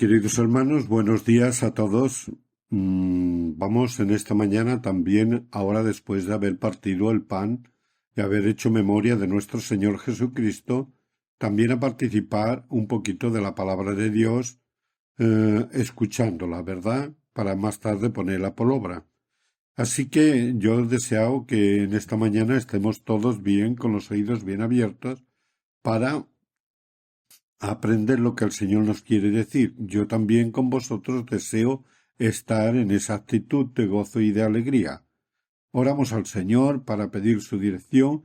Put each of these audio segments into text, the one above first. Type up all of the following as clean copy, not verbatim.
Queridos hermanos, buenos días a todos. Vamos en esta mañana también, ahora después de haber partido el pan y haber hecho memoria de nuestro Señor Jesucristo, también a participar un poquito de la palabra de Dios, escuchándola, ¿verdad? Para más tarde ponerla por obra. Así que yo deseo que en esta mañana estemos todos bien, con los oídos bien abiertos, para aprender lo que el Señor nos quiere decir. Yo también con vosotros deseo estar en esa actitud de gozo y de alegría. Oramos al Señor para pedir su dirección.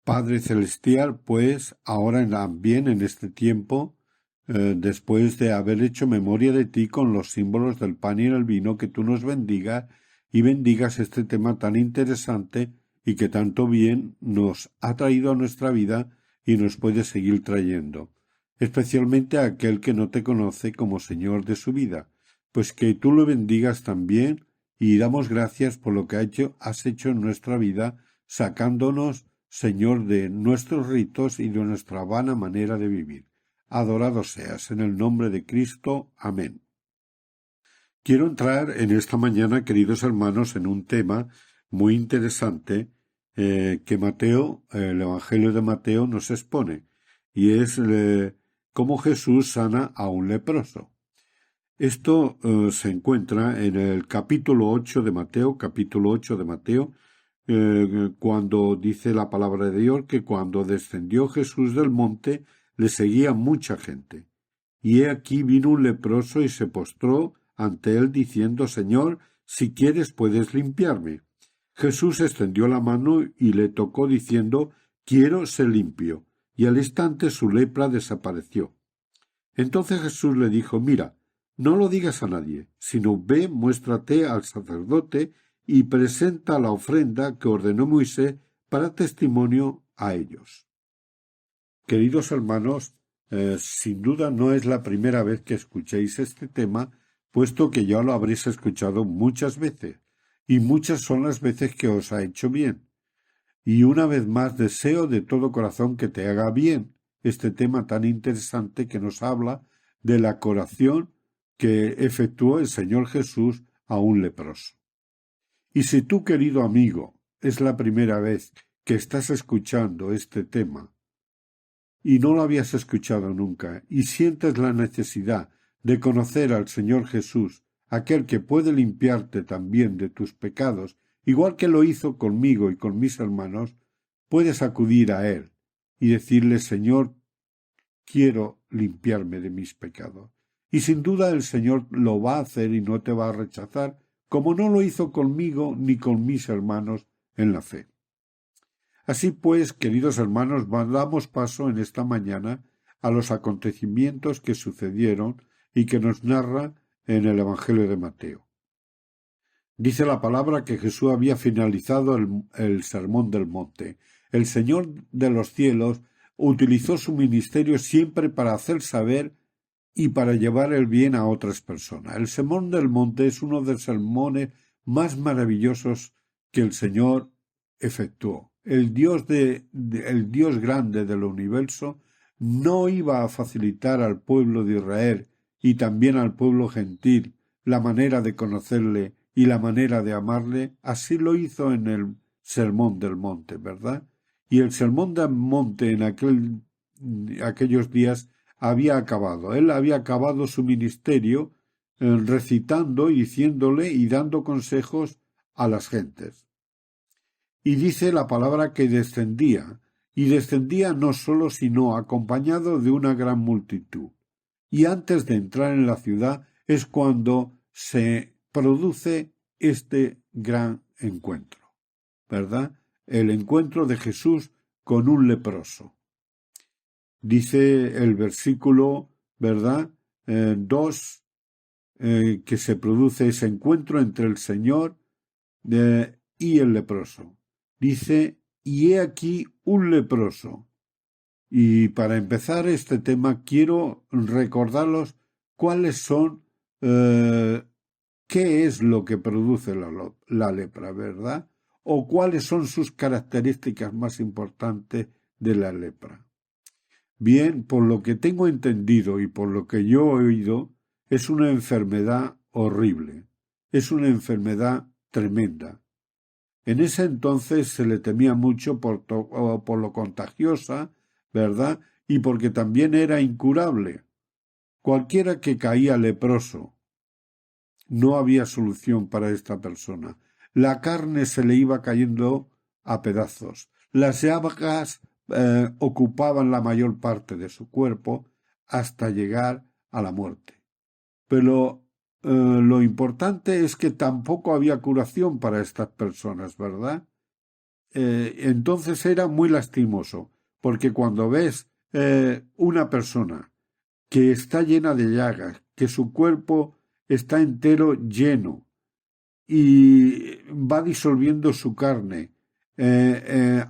Padre Celestial, pues ahora también en este tiempo, después de haber hecho memoria de ti con los símbolos del pan y el vino, que tú nos bendigas y bendigas este tema tan interesante y que tanto bien nos ha traído a nuestra vida y nos puede seguir trayendo, especialmente a aquel que no te conoce como Señor de su vida, pues que tú lo bendigas también y damos gracias por lo que has hecho en nuestra vida, sacándonos, Señor, de nuestros ritos y de nuestra vana manera de vivir. Adorado seas en el nombre de Cristo. Amén. Quiero entrar en esta mañana, queridos hermanos, en un tema muy interesante que Mateo, el Evangelio de Mateo, nos expone, y es cómo Jesús sana a un leproso. Esto se encuentra en el capítulo 8 de Mateo, cuando dice la palabra de Dios que cuando descendió Jesús del monte le seguía mucha gente. Y he aquí vino un leproso y se postró ante él diciendo: Señor, si quieres puedes limpiarme. Jesús extendió la mano y le tocó diciendo: quiero ser limpio. Y al instante su lepra desapareció. Entonces Jesús le dijo: mira, no lo digas a nadie, sino ve, muéstrate al sacerdote y presenta la ofrenda que ordenó Moisés para testimonio a ellos. Queridos hermanos, sin duda no es la primera vez que escuchéis este tema, puesto que ya lo habréis escuchado muchas veces, y muchas son las veces que os ha hecho bien. Y una vez más deseo de todo corazón que te haga bien este tema tan interesante que nos habla de la curación que efectuó el Señor Jesús a un leproso. Y si tú, querido amigo, es la primera vez que estás escuchando este tema, y no lo habías escuchado nunca, y sientes la necesidad de conocer al Señor Jesús, aquel que puede limpiarte también de tus pecados, igual que lo hizo conmigo y con mis hermanos, puedes acudir a Él y decirle: Señor, quiero limpiarme de mis pecados. Y sin duda el Señor lo va a hacer y no te va a rechazar, como no lo hizo conmigo ni con mis hermanos en la fe. Así pues, queridos hermanos, damos paso en esta mañana a los acontecimientos que sucedieron y que nos narra en el Evangelio de Mateo. Dice la palabra que Jesús había finalizado el Sermón del Monte. El Señor de los cielos utilizó su ministerio siempre para hacer saber y para llevar el bien a otras personas. El Sermón del Monte es uno de los sermones más maravillosos que el Señor efectuó. El Dios grande del universo no iba a facilitar al pueblo de Israel y también al pueblo gentil la manera de conocerle y la manera de amarle. Así lo hizo en el Sermón del Monte, ¿verdad? Y el Sermón del Monte en aquellos días había acabado. Él había acabado su ministerio recitando y diciéndole y dando consejos a las gentes. Y dice la palabra que descendía, y descendía no solo, sino acompañado de una gran multitud. Y antes de entrar en la ciudad es cuando se produce este gran encuentro, ¿verdad? El encuentro de Jesús con un leproso. Dice el versículo, ¿verdad? 2, que se produce ese encuentro entre el Señor y el leproso. Dice: y he aquí un leproso. Y para empezar este tema quiero recordaros cuáles son, qué es lo que produce la lepra, ¿verdad? O cuáles son sus características más importantes de la lepra. Bien, por lo que tengo entendido y por lo que yo he oído, es una enfermedad horrible, es una enfermedad tremenda. En ese entonces se le temía mucho por lo contagiosa, ¿verdad? Y porque también era incurable. Cualquiera que caía leproso, no había solución para esta persona. La carne se le iba cayendo a pedazos. Las llagas ocupaban la mayor parte de su cuerpo hasta llegar a la muerte. Pero lo importante es que tampoco había curación para estas personas, ¿verdad? Entonces era muy lastimoso, porque cuando ves una persona que está llena de llagas, que su cuerpo está entero lleno y va disolviendo su carne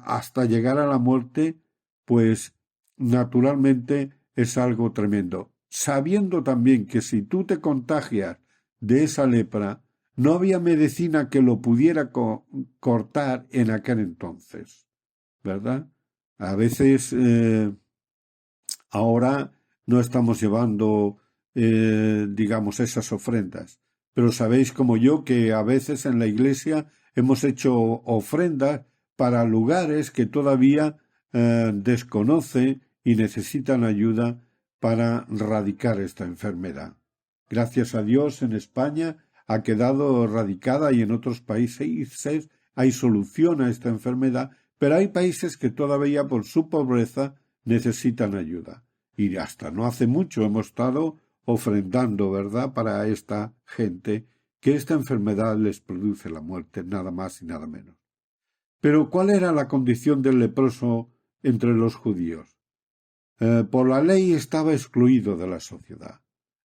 hasta llegar a la muerte, pues naturalmente es algo tremendo. Sabiendo también que si tú te contagias de esa lepra, no había medicina que lo pudiera cortar en aquel entonces, ¿verdad? A veces ahora no estamos llevando, digamos, esas ofrendas, pero sabéis como yo que a veces en la iglesia hemos hecho ofrendas para lugares que todavía desconocen y necesitan ayuda para erradicar esta enfermedad. Gracias a Dios en España ha quedado erradicada y en otros países hay solución a esta enfermedad, pero hay países que todavía por su pobreza necesitan ayuda. Y hasta no hace mucho hemos estado ofrendando, ¿verdad?, para esta gente que esta enfermedad les produce la muerte, nada más y nada menos. Pero ¿cuál era la condición del leproso entre los judíos? Por la ley estaba excluido de la sociedad.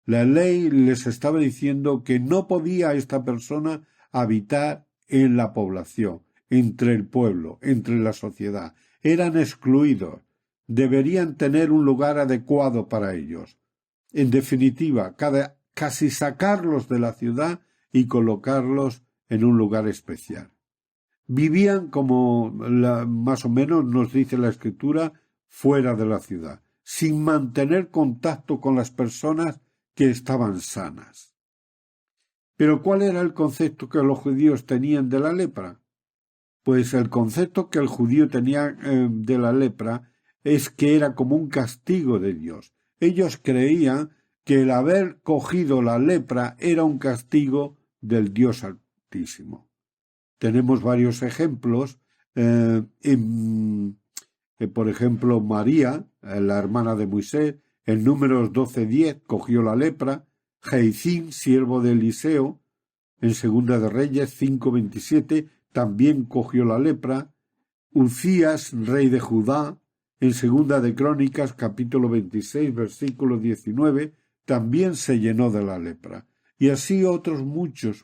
La ley les estaba diciendo que no podía esta persona habitar en la población, entre el pueblo, entre la sociedad. Eran excluidos. Deberían tener un lugar adecuado para ellos. En definitiva, casi sacarlos de la ciudad y colocarlos en un lugar especial. Vivían como más o menos nos dice la Escritura, fuera de la ciudad, sin mantener contacto con las personas que estaban sanas. Pero ¿cuál era el concepto que los judíos tenían de la lepra? Pues el concepto que el judío tenía de la lepra es que era como un castigo de Dios. Ellos creían que el haber cogido la lepra era un castigo del Dios Altísimo. Tenemos varios ejemplos. Por ejemplo, María, la hermana de Moisés, en Números 12:10 cogió la lepra. Geicín, siervo de Eliseo, en Segunda de Reyes 5:27, también cogió la lepra. Uzías, rey de Judá, en Segunda de Crónicas, capítulo 26, versículo 19, también se llenó de la lepra. Y así otros muchos.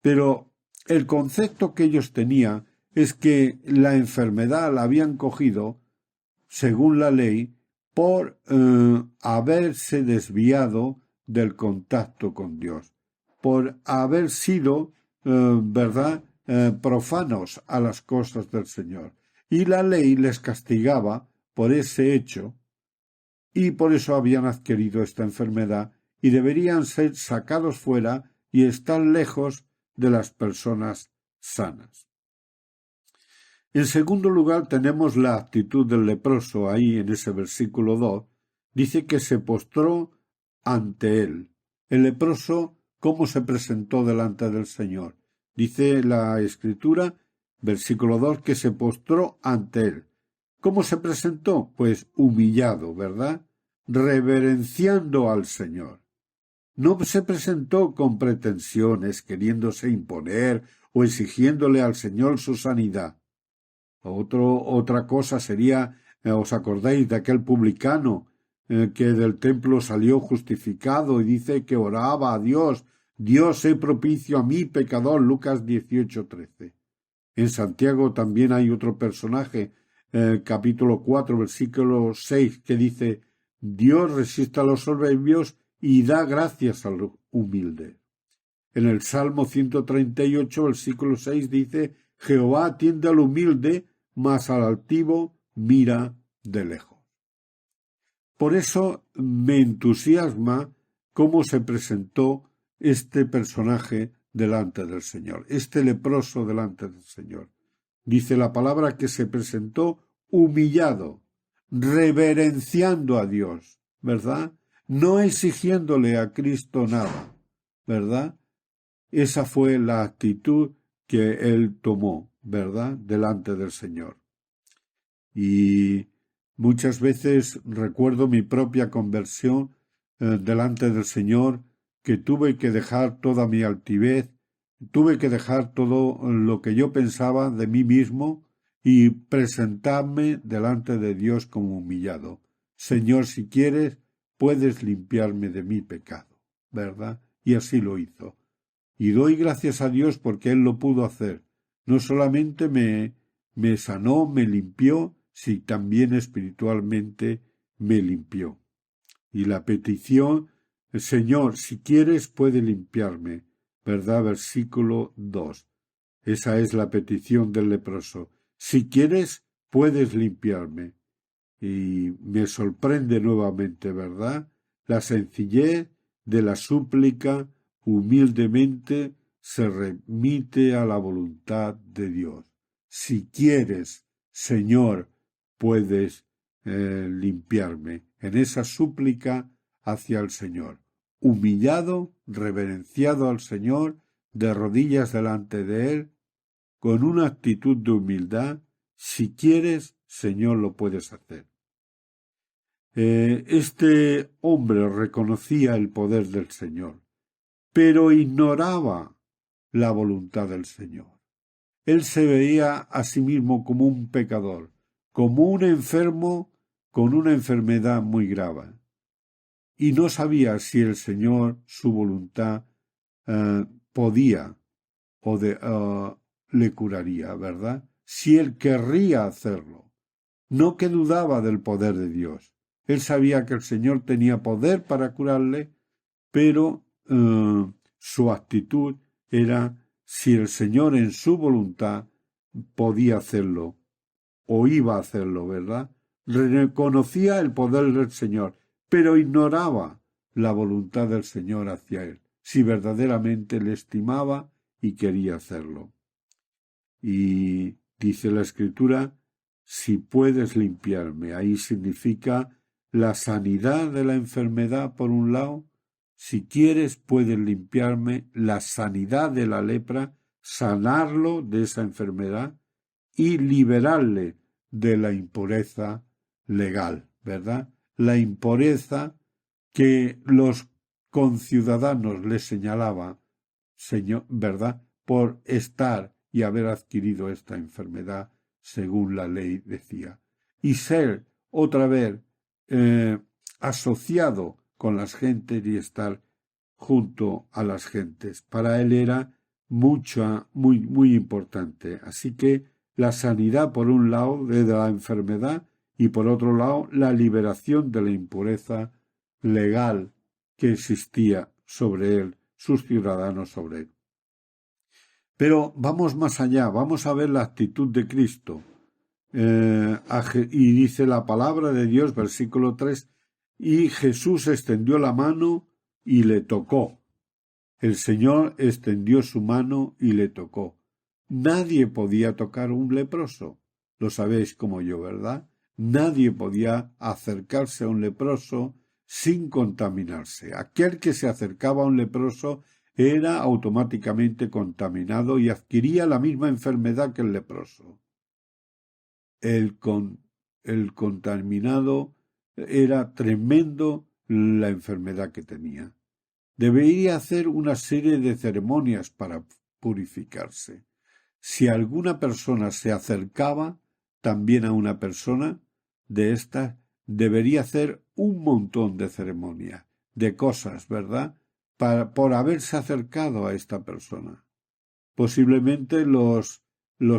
Pero el concepto que ellos tenían es que la enfermedad la habían cogido, según la ley, por haberse desviado del contacto con Dios, por haber sido, profanos a las cosas del Señor. Y la ley les castigaba por ese hecho, y por eso habían adquirido esta enfermedad, y deberían ser sacados fuera y estar lejos de las personas sanas. En segundo lugar, tenemos la actitud del leproso ahí en ese versículo 2. Dice que se postró ante él. El leproso, ¿cómo se presentó delante del Señor? Dice la Escritura, versículo 2, que se postró ante él. ¿Cómo se presentó? Pues humillado, ¿verdad? Reverenciando al Señor. No se presentó con pretensiones, queriéndose imponer o exigiéndole al Señor su sanidad. Otra cosa sería, ¿os acordáis de aquel publicano que del templo salió justificado y dice que oraba a Dios? Dios, sé propicio a mí, pecador, Lucas 18:13. En Santiago también hay otro personaje, capítulo 4, versículo 6, que dice, Dios resiste a los soberbios y da gracias al humilde. En el Salmo 138, versículo 6 dice, Jehová atiende al humilde, mas al altivo mira de lejos. Por eso me entusiasma cómo se presentó este personaje delante del Señor, este leproso delante del Señor. Dice la palabra que se presentó humillado, reverenciando a Dios, ¿verdad? No exigiéndole a Cristo nada, ¿verdad? Esa fue la actitud que él tomó, ¿verdad?, delante del Señor. Y muchas veces recuerdo mi propia conversión delante del Señor, que tuve que dejar toda mi altivez, tuve que dejar todo lo que yo pensaba de mí mismo y presentarme delante de Dios como humillado. Señor, si quieres, puedes limpiarme de mi pecado, ¿verdad? Y así lo hizo. Y doy gracias a Dios porque Él lo pudo hacer. No solamente me sanó, me limpió, sino también espiritualmente me limpió. Y la petición, Señor, si quieres, puede limpiarme, ¿verdad? Versículo 2. Esa es la petición del leproso. Si quieres, puedes limpiarme. Y me sorprende nuevamente, ¿verdad?, la sencillez de la súplica. Humildemente se remite a la voluntad de Dios. Si quieres, Señor, puedes limpiarme. En esa súplica hacia el Señor. Humillado, reverenciado al Señor, de rodillas delante de Él, con una actitud de humildad. Si quieres, Señor, lo puedes hacer. Este hombre reconocía el poder del Señor, pero ignoraba la voluntad del Señor. Él se veía a sí mismo como un pecador, como un enfermo con una enfermedad muy grave, y no sabía si el Señor, su voluntad, podía o le curaría, ¿verdad? Si él querría hacerlo. No que dudaba del poder de Dios. Él sabía que el Señor tenía poder para curarle, pero su actitud era si el Señor en su voluntad podía hacerlo o iba a hacerlo, ¿verdad? Reconocía el poder del Señor, pero ignoraba la voluntad del Señor hacia él, si verdaderamente le estimaba y quería hacerlo. Y dice la Escritura, si puedes limpiarme, ahí significa la sanidad de la enfermedad por un lado. Si quieres, puedes limpiarme, la sanidad de la lepra, sanarlo de esa enfermedad y liberarle de la impureza legal, ¿verdad? La impureza que los conciudadanos le señalaban, Señor, ¿verdad?, por estar y haber adquirido esta enfermedad según la ley decía, y ser otra vez asociado con las gentes y estar junto a las gentes. Para él era muy importante. Así que la sanidad por un lado de la enfermedad y por otro lado la liberación de la impureza legal que existía sobre él, sus ciudadanos sobre él. Pero vamos más allá, vamos a ver la actitud de Cristo. Y dice la palabra de Dios, versículo 3, y Jesús extendió la mano y le tocó. El Señor extendió su mano y le tocó. Nadie podía tocar un leproso. Lo sabéis como yo, ¿verdad? Nadie podía acercarse a un leproso sin contaminarse. Aquel que se acercaba a un leproso era automáticamente contaminado y adquiría la misma enfermedad que el leproso. El contaminado era tremendo la enfermedad que tenía. Debería hacer una serie de ceremonias para purificarse. Si alguna persona se acercaba también a una persona de estas, debería hacer un montón de ceremonias, de cosas, ¿verdad?, por haberse acercado a esta persona. Posiblemente los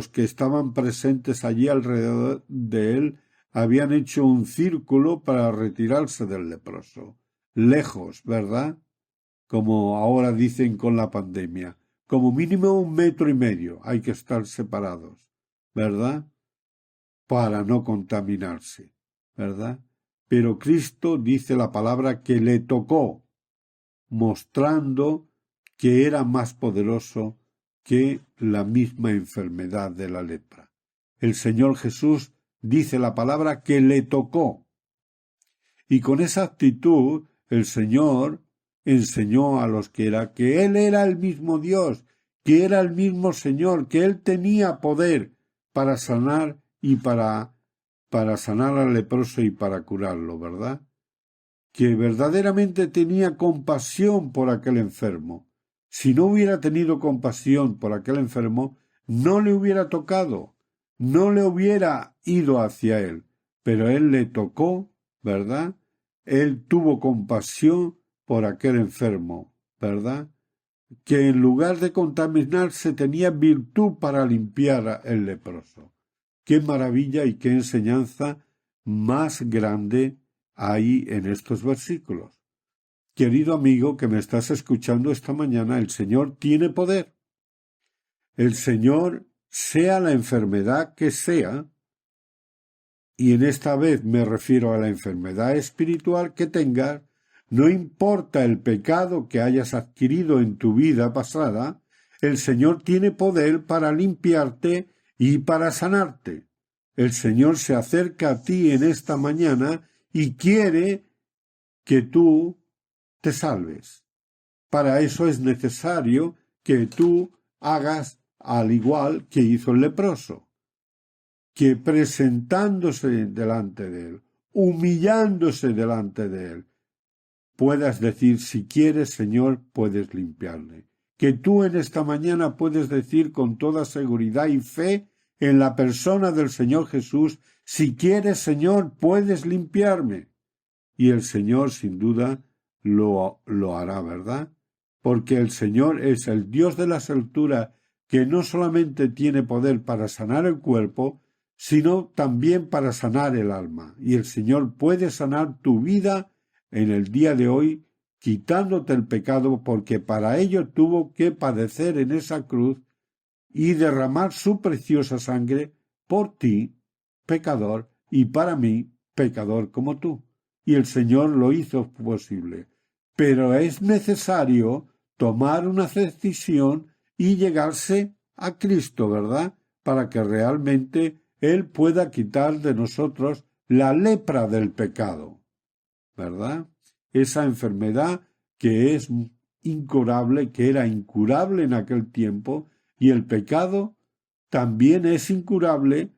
que estaban presentes allí alrededor de él habían hecho un círculo para retirarse del leproso. Lejos, ¿verdad?, como ahora dicen con la pandemia, como mínimo 1,5 metros hay que estar separados, ¿verdad?, para no contaminarse, ¿verdad? Pero Cristo dice la palabra que le tocó, mostrando que era más poderoso que la misma enfermedad de la lepra. El Señor Jesús dice la palabra que le tocó. Y con esa actitud el Señor enseñó a los que Él era el mismo Dios, que era el mismo Señor, que Él tenía poder para sanar y para sanar al leproso y para curarlo, ¿verdad? Que verdaderamente tenía compasión por aquel enfermo. Si no hubiera tenido compasión por aquel enfermo, no le hubiera tocado, no le hubiera ido hacia él, pero él le tocó, ¿verdad? Él tuvo compasión por aquel enfermo, ¿verdad? Que en lugar de contaminarse tenía virtud para limpiar el leproso. Qué maravilla y qué enseñanza más grande hay en estos versículos. Querido amigo que me estás escuchando esta mañana, el Señor tiene poder. El Señor, sea la enfermedad que sea, y en esta vez me refiero a la enfermedad espiritual que tengas, no importa el pecado que hayas adquirido en tu vida pasada, el Señor tiene poder para limpiarte y para sanarte. El Señor se acerca a ti en esta mañana y quiere que tú te salves. Para eso es necesario que tú hagas al igual que hizo el leproso, que presentándose delante de él, humillándose delante de él, puedas decir, si quieres, Señor, puedes limpiarle. Que tú en esta mañana puedes decir con toda seguridad y fe en la persona del Señor Jesús, si quieres, Señor, puedes limpiarme. Y el Señor, sin duda, lo hará, ¿verdad? Porque el Señor es el Dios de las alturas, que no solamente tiene poder para sanar el cuerpo, sino también para sanar el alma. Y el Señor puede sanar tu vida en el día de hoy, quitándote el pecado, porque para ello tuvo que padecer en esa cruz y derramar su preciosa sangre por ti, pecador, y para mí, pecador como tú. Y el Señor lo hizo posible. Pero es necesario tomar una decisión y llegarse a Cristo, ¿verdad? Para que realmente Él pueda quitar de nosotros la lepra del pecado, ¿verdad? Esa enfermedad que es incurable, que era incurable en aquel tiempo, y el pecado también es incurable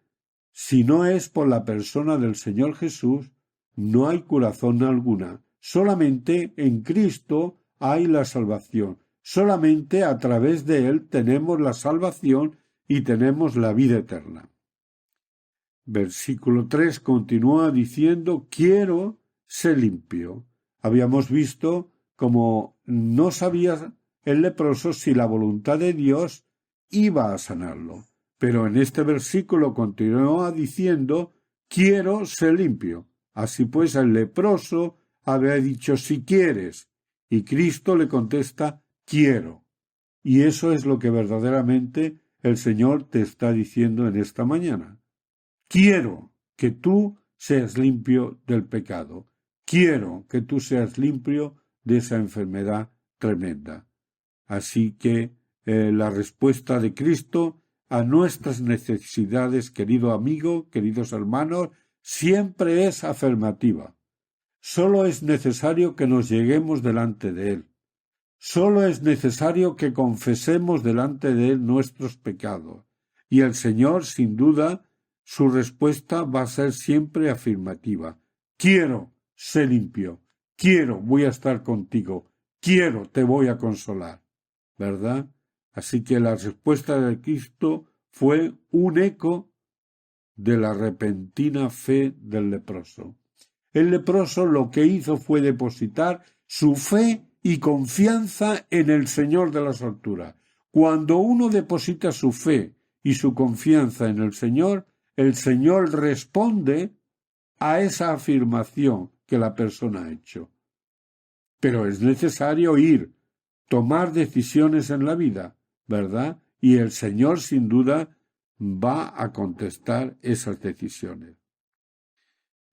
si no es por la persona del Señor Jesús. No hay curación alguna. Solamente en Cristo hay la salvación. Solamente a través de Él tenemos la salvación y tenemos la vida eterna. Versículo 3 continúa diciendo, quiero ser limpio. Habíamos visto como no sabía el leproso si la voluntad de Dios iba a sanarlo. Pero en este versículo continúa diciendo, quiero ser limpio. Así pues el leproso había dicho, si quieres, y Cristo le contesta, quiero. Y eso es lo que verdaderamente el Señor te está diciendo en esta mañana. Quiero que tú seas limpio del pecado. Quiero que tú seas limpio de esa enfermedad tremenda. Así que la respuesta de Cristo a nuestras necesidades, querido amigo, queridos hermanos, siempre es afirmativa. Solo es necesario que nos lleguemos delante de Él. Solo es necesario que confesemos delante de Él nuestros pecados. Y el Señor, sin duda, su respuesta va a ser siempre afirmativa. Quiero ser limpio. Quiero, voy a estar contigo. Quiero, te voy a consolar. ¿Verdad? Así que la respuesta de Cristo fue un eco de la repentina fe del leproso. El leproso lo que hizo fue depositar su fe y confianza en el Señor de las alturas. Cuando uno deposita su fe y su confianza en el Señor responde a esa afirmación que la persona ha hecho. Pero es necesario tomar decisiones en la vida, ¿verdad? Y el Señor, sin duda, va a contestar esas decisiones.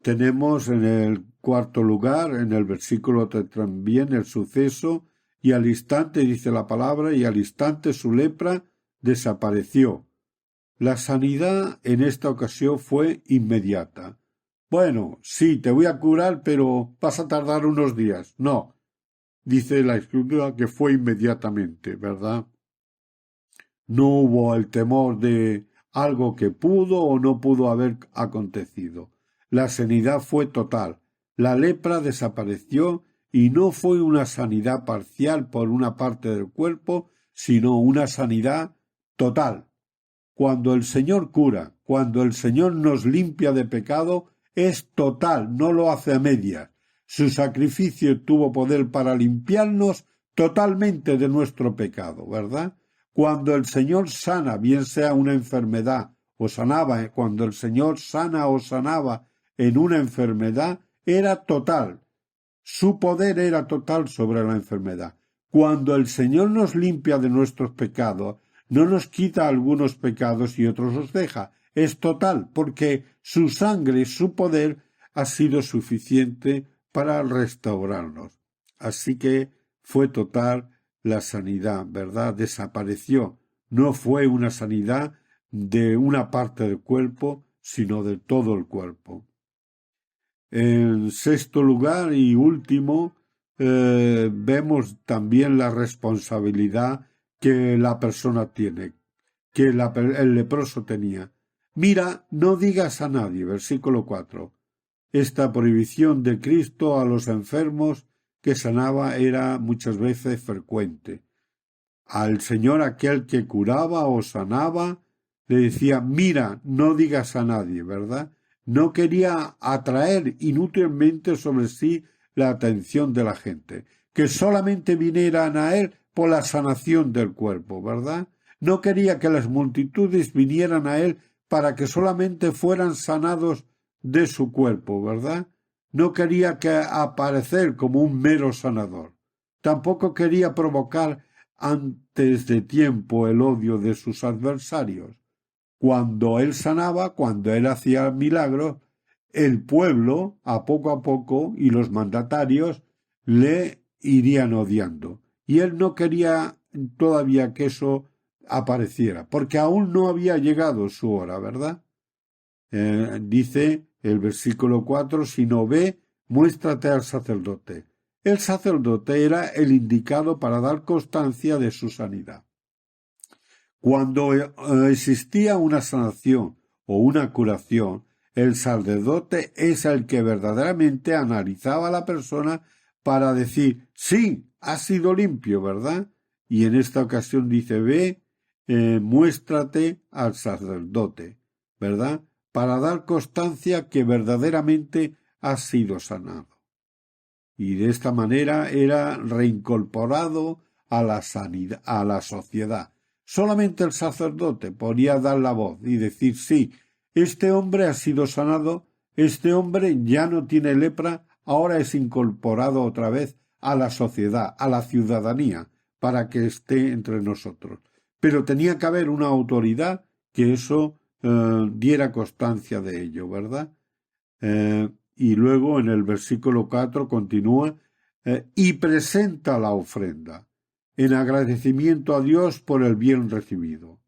Tenemos en el cuarto lugar, en el versículo también, el suceso, y al instante, dice la palabra, y al instante su lepra desapareció. La sanidad en esta ocasión fue inmediata. Bueno, sí, te voy a curar, pero vas a tardar unos días. No, dice la Escritura que fue inmediatamente, ¿verdad? No hubo el temor de algo que pudo o no pudo haber acontecido. La sanidad fue total. La lepra desapareció y no fue una sanidad parcial por una parte del cuerpo, sino una sanidad total. Cuando el Señor cura, cuando el Señor nos limpia de pecado, es total, no lo hace a medias. Su sacrificio tuvo poder para limpiarnos totalmente de nuestro pecado, ¿verdad? Cuando el Señor sana, bien sea una enfermedad, o sanaba, cuando el Señor sana o sanaba en una enfermedad, era total. Su poder era total sobre la enfermedad. Cuando el Señor nos limpia de nuestros pecados, no nos quita algunos pecados y otros los deja. Es total, porque su sangre, su poder, ha sido suficiente para restaurarnos. Así que fue total la sanidad, ¿verdad? Desapareció. No fue una sanidad de una parte del cuerpo, sino de todo el cuerpo. En sexto lugar y último, vemos también la responsabilidad que la persona tiene, que el leproso tenía. Mira, no digas a nadie, versículo 4. Esta prohibición de Cristo a los enfermos que sanaba era muchas veces frecuente. Al Señor aquel que curaba o sanaba, le decía, mira, no digas a nadie, ¿verdad? No quería atraer inútilmente sobre sí la atención de la gente, que solamente vinieran a él por la sanación del cuerpo, ¿verdad? No quería que las multitudes vinieran a él para que solamente fueran sanados de su cuerpo, ¿verdad? No quería que aparecer como un mero sanador. Tampoco quería provocar antes de tiempo el odio de sus adversarios. Cuando él sanaba, cuando él hacía milagros, el pueblo, a poco, y los mandatarios le irían odiando. Y él no quería todavía que eso apareciera, porque aún no había llegado su hora, ¿verdad? Dice el versículo 4, si no ve, muéstrate al sacerdote. El sacerdote era el indicado para dar constancia de su sanidad. Cuando existía una sanación o una curación, el sacerdote es el que verdaderamente analizaba a la persona para decir, sí, ha sido limpio, ¿verdad? Y en esta ocasión dice, ve, muéstrate al sacerdote, ¿verdad? Para dar constancia que verdaderamente ha sido sanado. Y de esta manera era reincorporado a la sanidad, a la sociedad. Solamente el sacerdote podía dar la voz y decir, sí, este hombre ha sido sanado, este hombre ya no tiene lepra, ahora es incorporado otra vez a la sociedad, a la ciudadanía, para que esté entre nosotros. Pero tenía que haber una autoridad que eso diera constancia de ello, ¿verdad? Y luego en el versículo 4 continúa, y presenta la ofrenda en agradecimiento a Dios por el bien recibido.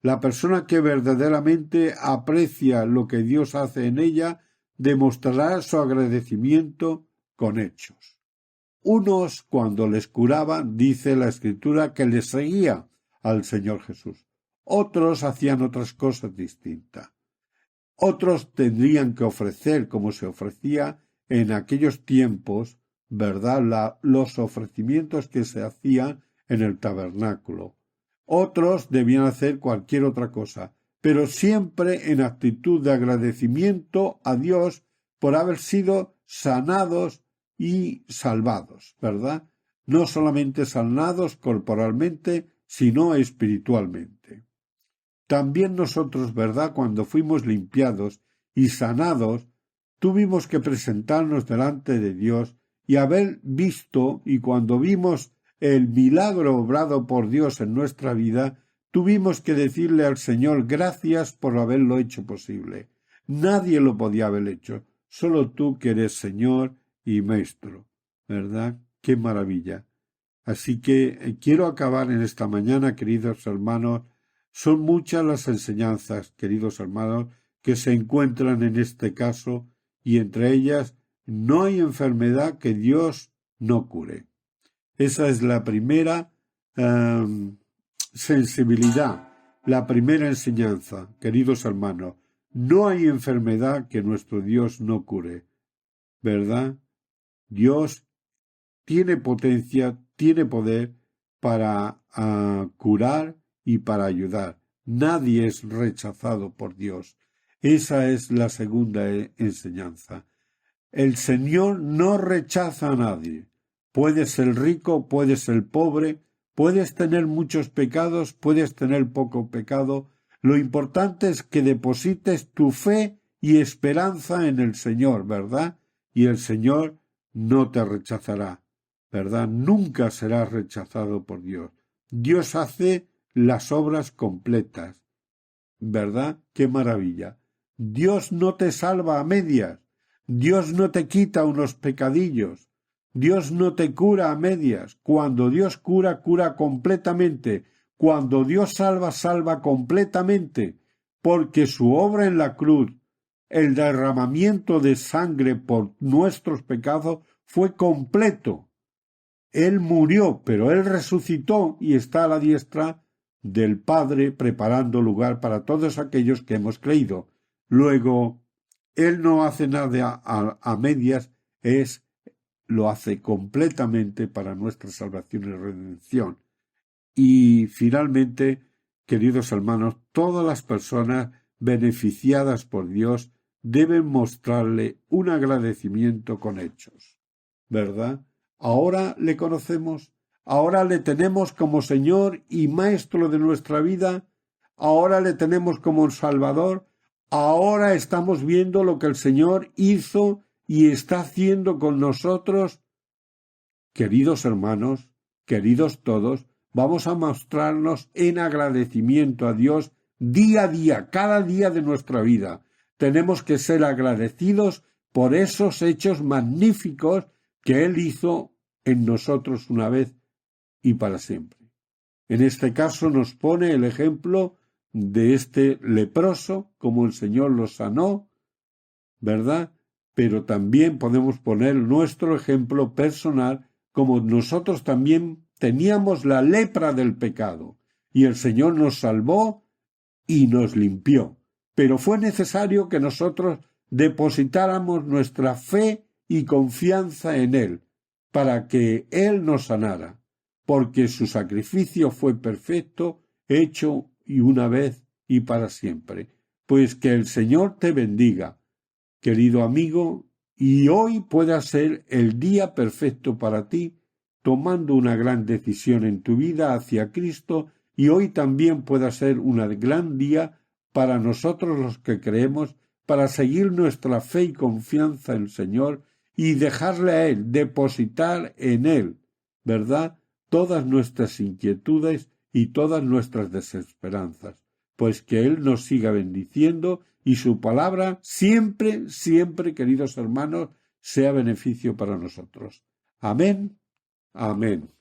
La persona que verdaderamente aprecia lo que Dios hace en ella demostrará su agradecimiento con hechos. Unos, cuando les curaban, dice la Escritura, que les seguía al Señor Jesús. Otros hacían otras cosas distintas. Otros tendrían que ofrecer, como se ofrecía en aquellos tiempos, ¿verdad?, los ofrecimientos que se hacían en el tabernáculo. Otros debían hacer cualquier otra cosa, pero siempre en actitud de agradecimiento a Dios por haber sido sanados y salvados, ¿verdad? No solamente sanados corporalmente, sino espiritualmente. También nosotros, ¿verdad?, cuando fuimos limpiados y sanados, tuvimos que presentarnos delante de Dios y haber visto, y cuando vimos el milagro obrado por Dios en nuestra vida, tuvimos que decirle al Señor gracias por haberlo hecho posible. Nadie lo podía haber hecho. solo tú que eres Señor y Maestro, ¿verdad? ¡Qué maravilla! Así que quiero acabar en esta mañana, queridos hermanos. Son muchas las enseñanzas, queridos hermanos, que se encuentran en este caso, y entre ellas no hay enfermedad que Dios no cure. Esa es la primera sensibilidad, la primera enseñanza, queridos hermanos. No hay enfermedad que nuestro Dios no cure, ¿verdad? Dios tiene potencia, tiene poder para curar y para ayudar. Nadie es rechazado por Dios. Esa es la segunda enseñanza. El Señor no rechaza a nadie. Puedes ser rico, puedes ser pobre, puedes tener muchos pecados, puedes tener poco pecado. Lo importante es que deposites tu fe y esperanza en el Señor, ¿verdad? Y el Señor no te rechazará, ¿verdad? Nunca serás rechazado por Dios. Dios hace las obras completas, ¿verdad? ¡Qué maravilla! Dios no te salva a medias. Dios no te quita unos pecadillos. Dios no te cura a medias. Cuando Dios cura, cura completamente. Cuando Dios salva, salva completamente. Porque su obra en la cruz, el derramamiento de sangre por nuestros pecados, fue completo. Él murió, pero Él resucitó y está a la diestra del Padre preparando lugar para todos aquellos que hemos creído. Luego, Él no hace nada a medias, lo hace completamente para nuestra salvación y redención. Y finalmente, queridos hermanos, todas las personas beneficiadas por Dios deben mostrarle un agradecimiento con hechos, ¿verdad? Ahora le conocemos, ahora le tenemos como Señor y Maestro de nuestra vida, ahora le tenemos como Salvador, ahora estamos viendo lo que el Señor hizo y está haciendo con nosotros. Queridos hermanos, queridos todos, vamos a mostrarnos en agradecimiento a Dios día a día, cada día de nuestra vida. Tenemos que ser agradecidos por esos hechos magníficos que Él hizo en nosotros una vez y para siempre. En este caso nos pone el ejemplo de este leproso, como el Señor lo sanó, ¿verdad? Pero también podemos poner nuestro ejemplo personal, como nosotros también teníamos la lepra del pecado, y el Señor nos salvó y nos limpió. Pero fue necesario que nosotros depositáramos nuestra fe y confianza en Él, para que Él nos sanara, porque su sacrificio fue perfecto, hecho y una vez y para siempre. Pues que el Señor te bendiga, querido amigo, y hoy pueda ser el día perfecto para ti, tomando una gran decisión en tu vida hacia Cristo, y hoy también pueda ser un gran día para nosotros los que creemos, para seguir nuestra fe y confianza en el Señor y dejarle a Él, depositar en Él, ¿verdad?, todas nuestras inquietudes y todas nuestras desesperanzas, pues que Él nos siga bendiciendo y su palabra siempre, siempre, queridos hermanos, sea beneficio para nosotros. Amén. Amén.